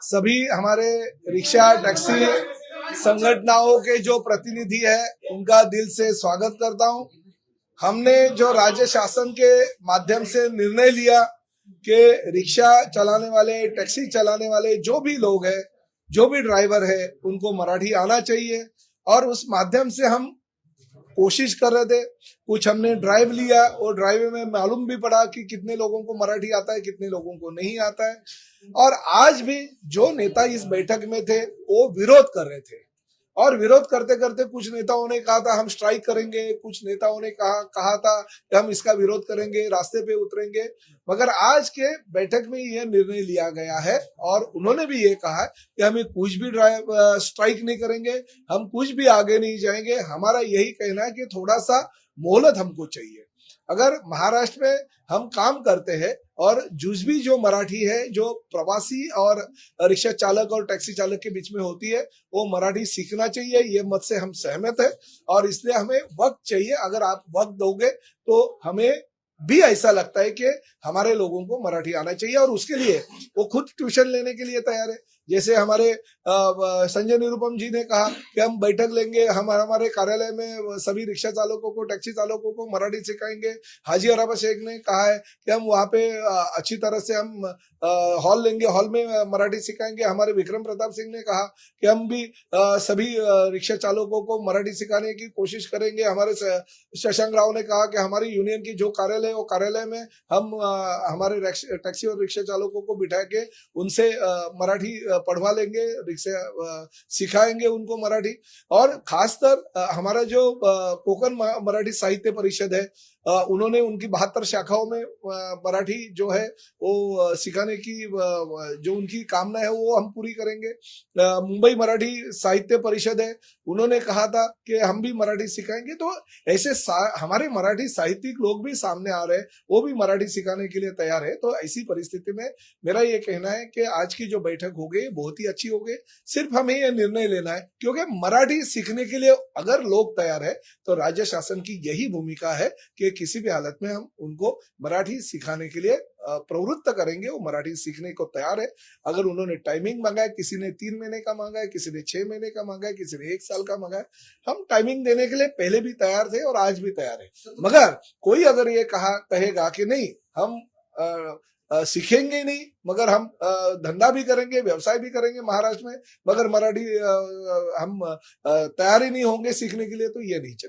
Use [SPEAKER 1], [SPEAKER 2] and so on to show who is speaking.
[SPEAKER 1] सभी हमारे rickshaw taxi संगठनों के जो प्रतिनिधि है उनका दिल से स्वागत करता हूं। हमने जो राज्य शासन के माध्यम से निर्णय लिया कि रिक्शा चलाने वाले, टैक्सी चलाने वाले जो भी लोग हैं, जो भी ड्राइवर है, उनको मराठी आना चाहिए और उस माध्यम से हम कोशिश कर रहे थे। कुछ हमने ड्राइव लिया और ड्राइव में मालूम भी पड़ा कि कितने लोगों को मराठी आता है, कितने लोगों को नहीं आता है। और आज भी जो नेता इस बैठक में थे वो विरोध कर रहे थे और विरोध करते करते कुछ नेताओं ने कहा था हम स्ट्राइक करेंगे, कुछ नेताओं ने कहा था कि हम इसका विरोध करेंगे, रास्ते पे उतरेंगे। मगर आज के बैठक में यह निर्णय लिया गया है और उन्होंने भी ये कहा कि हमें कुछ भी स्ट्राइक नहीं करेंगे, हम कुछ भी आगे नहीं जाएंगे। हमारा यही कहना है कि थोड़ा सा मोहलत हमको चाहिए। अगर महाराष्ट्र में हम काम करते हैं और जुजबी जो मराठी है, जो प्रवासी और रिक्शा चालक और टैक्सी चालक के बीच में होती है, वो मराठी सीखना चाहिए। ये मत से हम सहमत है और इसलिए हमें वक्त चाहिए। अगर आप वक्त दोगे तो हमें भी ऐसा लगता है कि हमारे लोगों को मराठी आना चाहिए और उसके लिए वो खुद ट्यूशन लेने के लिए तैयार है। जैसे हमारे संजय निरुपम जी ने कहा कि हम बैठक लेंगे, हम हमारे कार्यालय में सभी रिक्शा चालकों को, टैक्सी चालकों को मराठी सिखाएंगे। हाजी अराबा शेख ने कहा है कि हम वहाँ पे अच्छी तरह से हम हॉल लेंगे, हॉल में मराठी सिखाएंगे। हमारे विक्रम प्रताप सिंह ने कहा कि हम भी सभी रिक्शा चालकों को मराठी सिखाने की कोशिश करेंगे। हमारे शशांक राव ने कहा कि हमारी यूनियन की जो कार्यालय है वो कार्यालय में हम हमारे टैक्सी और रिक्शा चालकों को बिठा के उनसे मराठी पढ़वा लेंगे, रिक्शा सिखाएंगे उनको मराठी। और खासकर हमारा जो कोकण मराठी साहित्य परिषद है, उन्होंने उनकी 72 शाखाओं में मराठी जो है वो सिखाने की जो उनकी कामना है वो हम पूरी करेंगे। मुंबई मराठी साहित्य परिषद है, उन्होंने कहा था कि हम भी मराठी सिखाएंगे। तो ऐसे हमारे मराठी साहित्यिक लोग भी सामने आ रहे हैं, वो भी मराठी सिखाने के लिए तैयार है। तो ऐसी परिस्थिति में मेरा ये कहना है कि आज की जो बैठक हो गई बहुत ही अच्छी हो गई। सिर्फ हमें ये निर्णय लेना है क्योंकि मराठी सीखने के लिए अगर लोग तैयार है तो राज्य शासन की यही भूमिका है कि किसी भी हालत में हम उनको मराठी सिखाने के लिए प्रवृत्त करेंगे। वो मराठी सीखने को तैयार है। अगर उन्होंने टाइमिंग मांगा है, किसी ने 3 महीने का मांगा है, किसी ने 6 महीने का मांगा है, किसी ने 1 साल का मांगा है, हम टाइमिंग देने के लिए पहले भी तैयार थे और आज भी तैयार है। मगर कोई अगर ये कहेगा कि नहीं हम सीखेंगे नहीं, मगर हम धंधा भी करेंगे, व्यवसाय भी करेंगे महाराष्ट्र में, मगर मराठी हम तैयार ही नहीं होंगे सीखने के लिए, तो ये नहीं चलेगा।